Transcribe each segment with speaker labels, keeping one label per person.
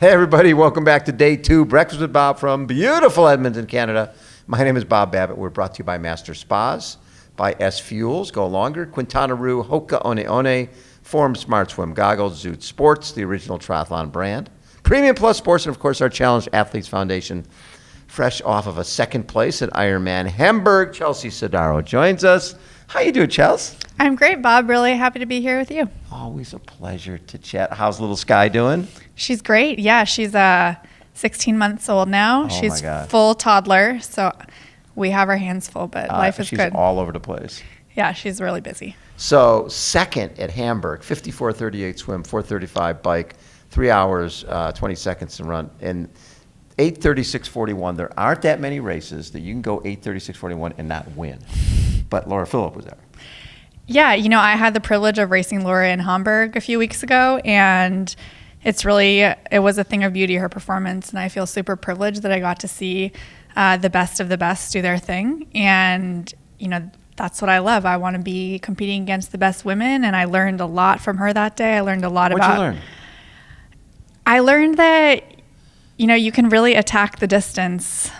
Speaker 1: Hey everybody, welcome back to day 2, Breakfast with Bob from beautiful Edmonton, Canada. My name is Bob Babbitt. We're brought to you by Master Spas, by SFuels, Go Longer, Quintana, HOKA, One, Forum Smart Swim Goggles, Zoot Sports, the original triathlon brand, Premium Plus Sports, and of course our Challenged Athletes Foundation. Fresh off of a second place at Ironman Hamburg, Chelsea Sodaro joins us. How you doing, Chelsea?
Speaker 2: I'm great, Bob. Really happy to be here with you.
Speaker 1: Always a pleasure to chat. How's little Sky doing?
Speaker 2: She's great. Yeah, she's 16 months old now.
Speaker 1: Oh
Speaker 2: she's
Speaker 1: my God.
Speaker 2: full toddler, so we have our hands full, but life is
Speaker 1: she's
Speaker 2: good.
Speaker 1: She's all over the place.
Speaker 2: Yeah, she's really busy.
Speaker 1: So second at Hamburg, 54:38 swim, 4:35 bike, 3 hours, 20 seconds to run, and 8:36:41. There aren't that many races that you can go 8:36:41 and not win. But Laura Phillip was there.
Speaker 2: Yeah, I had the privilege of racing Laura in Hamburg a few weeks ago, and it was a thing of beauty, her performance, and I feel super privileged that I got to see the best of the best do their thing. And, that's what I love. I want to be competing against the best women, and I learned a lot from her that day. I learned a lot
Speaker 1: What'd you learn?
Speaker 2: I learned that, you can really attack the distance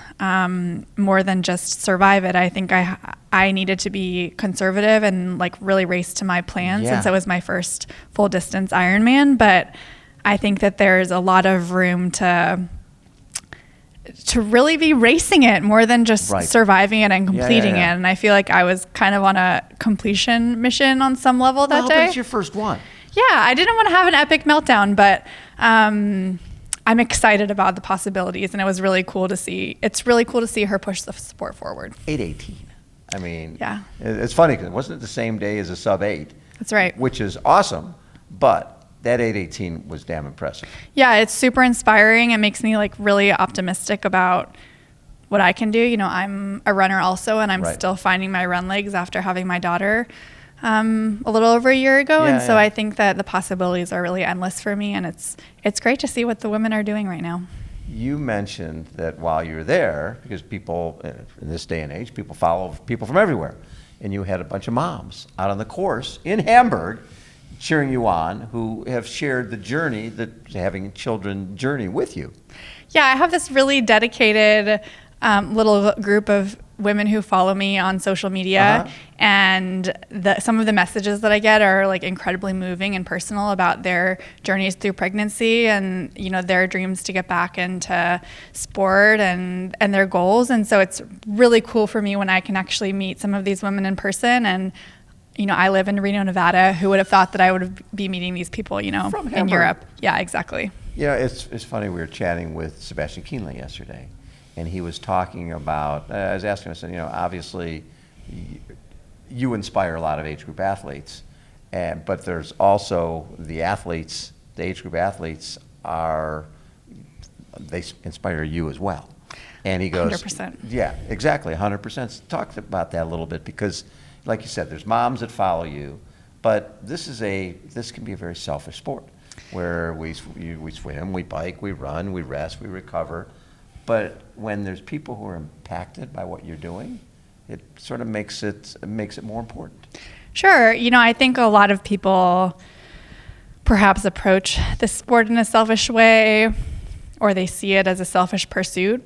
Speaker 2: more than just survive it. I think I needed to be conservative and really race to my plan since it was my first full distance Ironman. But I think that there's a lot of room to really be racing it more than just surviving it and completing it. And I feel like I was kind of on a completion mission on some level that day.
Speaker 1: But it's your first one.
Speaker 2: Yeah, I didn't want to have an epic meltdown, but I'm excited about the possibilities, and it was really cool to see. It's really cool to see her push the sport forward.
Speaker 1: 8:18. I mean,
Speaker 2: yeah.
Speaker 1: It's funny because it wasn't the same day as a sub-8.
Speaker 2: That's right.
Speaker 1: Which is awesome, but that 8:18 was damn impressive.
Speaker 2: Yeah, it's super inspiring. It makes me really optimistic about what I can do. I'm a runner also, and I'm still finding my run legs after having my daughter a little over a year ago. So I think that the possibilities are really endless for me, and it's great to see what the women are doing right now.
Speaker 1: You mentioned that while you were there, because people, in this day and age, people follow people from everywhere, and you had a bunch of moms out on the course in Hamburg cheering you on who have shared the journey, that having children journey with you.
Speaker 2: Yeah, I have this really dedicated little group of women who follow me on social media, and some of the messages that I get are incredibly moving and personal about their journeys through pregnancy and their dreams to get back into sport and their goals. And so it's really cool for me when I can actually meet some of these women in person. And I live in Reno, Nevada. Who would have thought that I would be meeting these people
Speaker 1: From
Speaker 2: in Europe? Yeah, exactly.
Speaker 1: It's funny, we were chatting with Sebastian Kienle yesterday, and he was talking about, I was asking him, I said, obviously you inspire a lot of age group athletes, but there's also the athletes, the age group athletes they inspire you as well. And he goes,
Speaker 2: 100%.
Speaker 1: Yeah, exactly, 100%. Talk about that a little bit, because like you said, there's moms that follow you, but this can be a very selfish sport where we swim, we bike, we run, we rest, we recover. But when there's people who are impacted by what you're doing, it sort of makes it more important.
Speaker 2: Sure. I think a lot of people perhaps approach the sport in a selfish way, or they see it as a selfish pursuit.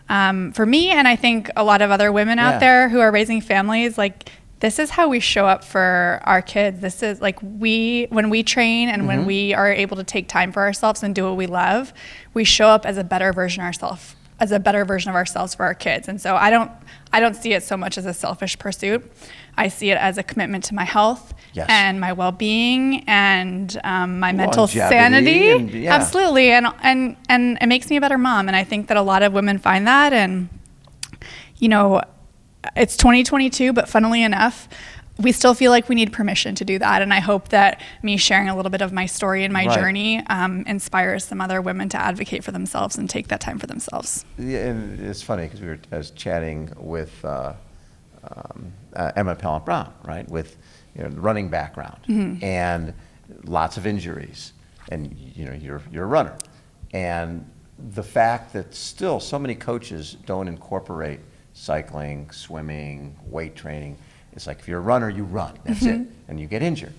Speaker 2: For me, and I think a lot of other women out there who are raising families, this is how we show up for our kids. This is when we train and when we are able to take time for ourselves and do what we love, we show up as a better version of ourselves for our kids. And so I don't see it so much as a selfish pursuit. I see it as a commitment to my health and my well-being and my mental sanity. Absolutely. And it makes me a better mom. And I think that a lot of women find that, and it's 2022, but funnily enough, we still feel like we need permission to do that. And I hope that me sharing a little bit of my story and my journey inspires some other women to advocate for themselves and take that time for themselves. Yeah,
Speaker 1: and it's funny because I was chatting with Emma Pellant-Brown, right, with running background and lots of injuries, and you're a runner, and the fact that still so many coaches don't incorporate cycling, swimming, weight training. It's like if you're a runner, you run. That's it. And you get injured.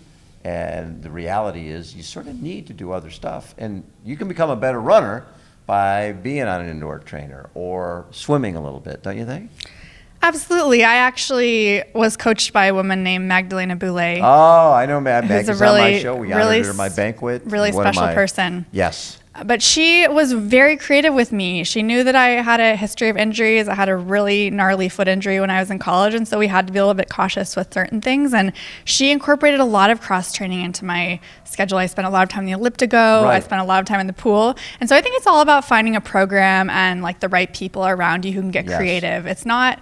Speaker 1: And the reality is you sort of need to do other stuff. And you can become a better runner by being on an indoor trainer or swimming a little bit, don't you think?
Speaker 2: Absolutely. I actually was coached by a woman named Magdalena Boulay.
Speaker 1: Oh, I know Mag.
Speaker 2: Who's
Speaker 1: Mag's
Speaker 2: a really,
Speaker 1: on my show. We honored her at my banquet.
Speaker 2: Really special person.
Speaker 1: Yes.
Speaker 2: But she was very creative with me. She knew that I had a history of injuries. I had a really gnarly foot injury when I was in college, and so we had to be a little bit cautious with certain things. And she incorporated a lot of cross training into my schedule. I spent a lot of time in the elliptical.
Speaker 1: Right.
Speaker 2: I spent a lot of time in the pool. And so I think it's all about finding a program and like the right people around you who can get creative. It's not,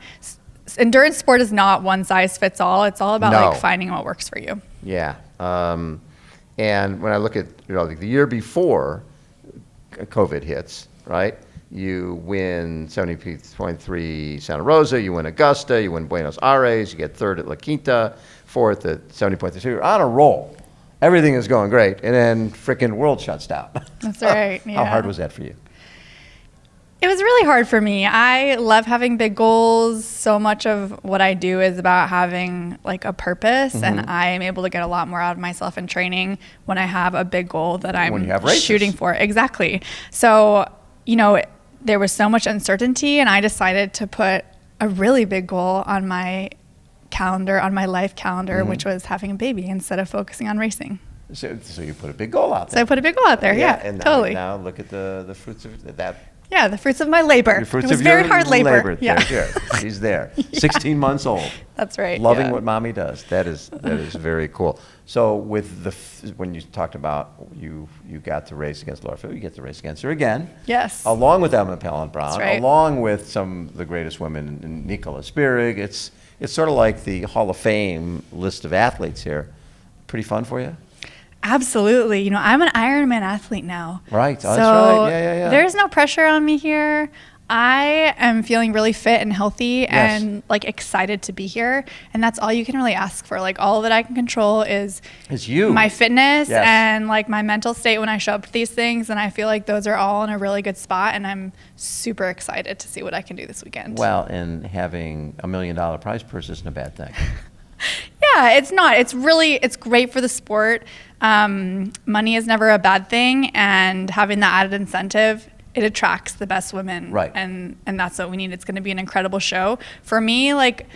Speaker 2: endurance sport is not one size fits all. It's all about like finding what works for you.
Speaker 1: Yeah. And when I look at, like the year before COVID hits, right? You win 70.3 Santa Rosa, you win Augusta, you win Buenos Aires, you get third at La Quinta, fourth at 70.3. You're on a roll. Everything is going great. And then frickin' world shuts down.
Speaker 2: That's right. Yeah.
Speaker 1: How hard was that for you?
Speaker 2: It was really hard for me. I love having big goals. So much of what I do is about having like a purpose, and I am able to get a lot more out of myself in training when I have a big goal that I'm shooting for. Exactly. So, there was so much uncertainty, and I decided to put a really big goal on my calendar, on my life calendar, which was having a baby instead of focusing on racing.
Speaker 1: So you put a big goal out there.
Speaker 2: So I put a big goal out there, yeah,
Speaker 1: and
Speaker 2: totally.
Speaker 1: Now look at the fruits of that.
Speaker 2: Yeah, the fruits of my labor. It was very hard labor. Yeah.
Speaker 1: She's there. 16 months old.
Speaker 2: That's right.
Speaker 1: Loving what mommy does. That is very cool. So with when you talked about you got to race against Laura Phil, you get to race against her again.
Speaker 2: Yes.
Speaker 1: Along with Emma Pallant-Brown,
Speaker 2: That's right.
Speaker 1: along with some of the greatest women, in Nicola Spirig. It's sort of like the Hall of Fame list of athletes here. Pretty fun for you?
Speaker 2: Absolutely. I'm an Ironman athlete now.
Speaker 1: Right.
Speaker 2: So
Speaker 1: that's right. Yeah.
Speaker 2: There's no pressure on me here. I am feeling really fit and healthy and like excited to be here. And that's all you can really ask for. Like all that I can control is
Speaker 1: you.
Speaker 2: My fitness and like my mental state when I show up to these things. And I feel like those are all in a really good spot. And I'm super excited to see what I can do this weekend.
Speaker 1: Well, and having $1 million prize purse isn't a bad thing.
Speaker 2: Yeah, it's not. It's great for the sport. Money is never a bad thing, and having that added incentive, it attracts the best women.
Speaker 1: Right.
Speaker 2: And that's what we need. It's going to be an incredible show. For me, like,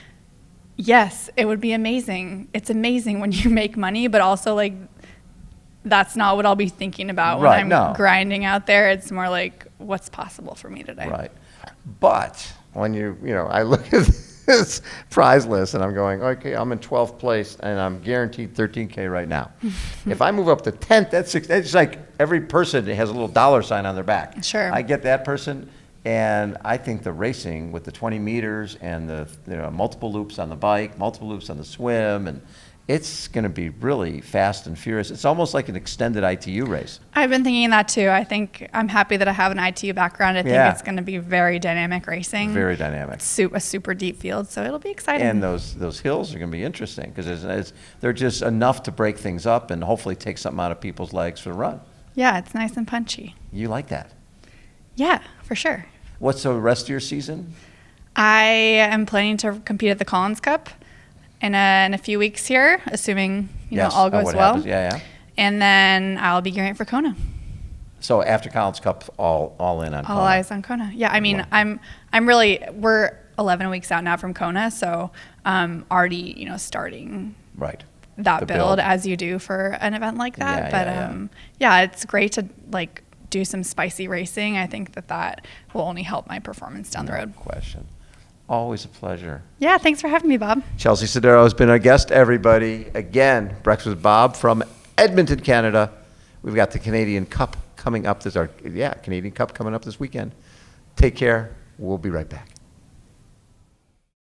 Speaker 2: yes, it would be amazing. It's amazing when you make money, but also like that's not what I'll be thinking about when I'm grinding out there. It's more like what's possible for me today.
Speaker 1: Right. But when I look at this prize list and I'm going, okay, I'm in 12th place and I'm guaranteed $13K right now. If I move up to 10th, it's like every person has a little dollar sign on their back.
Speaker 2: Sure.
Speaker 1: I get that person, and I think the racing with the 20 meters and the multiple loops on the bike, multiple loops on the swim, and it's going to be really fast and furious. It's almost like an extended ITU race.
Speaker 2: I've been thinking that too. I think I'm happy that I have an ITU background. I think it's going to be very dynamic racing.
Speaker 1: Very dynamic.
Speaker 2: A super deep field, so it'll be exciting.
Speaker 1: And those hills are going to be interesting because they're just enough to break things up and hopefully take something out of people's legs for the run.
Speaker 2: Yeah, it's nice and punchy.
Speaker 1: You like that?
Speaker 2: Yeah, for sure.
Speaker 1: What's the rest of your season?
Speaker 2: I am planning to compete at the Collins Cup in a few weeks here, assuming all goes well.
Speaker 1: Happens. Yeah.
Speaker 2: And then I'll be gearing for Kona.
Speaker 1: So after Collins Cup, all in on Kona.
Speaker 2: All eyes on Kona. Yeah, I mean, we're 11 weeks out now from Kona, so already starting that build as you do for an event like that. It's great to like do some spicy racing. I think that will only help my performance down the road.
Speaker 1: No question. Always a pleasure.
Speaker 2: Yeah, thanks for having me, Bob.
Speaker 1: Chelsea Sodaro has been our guest, everybody. Again, Breakfast with Bob from Edmonton, Canada. We've got the Canadian Cup coming up. Canadian Cup coming up this weekend. Take care. We'll be right back.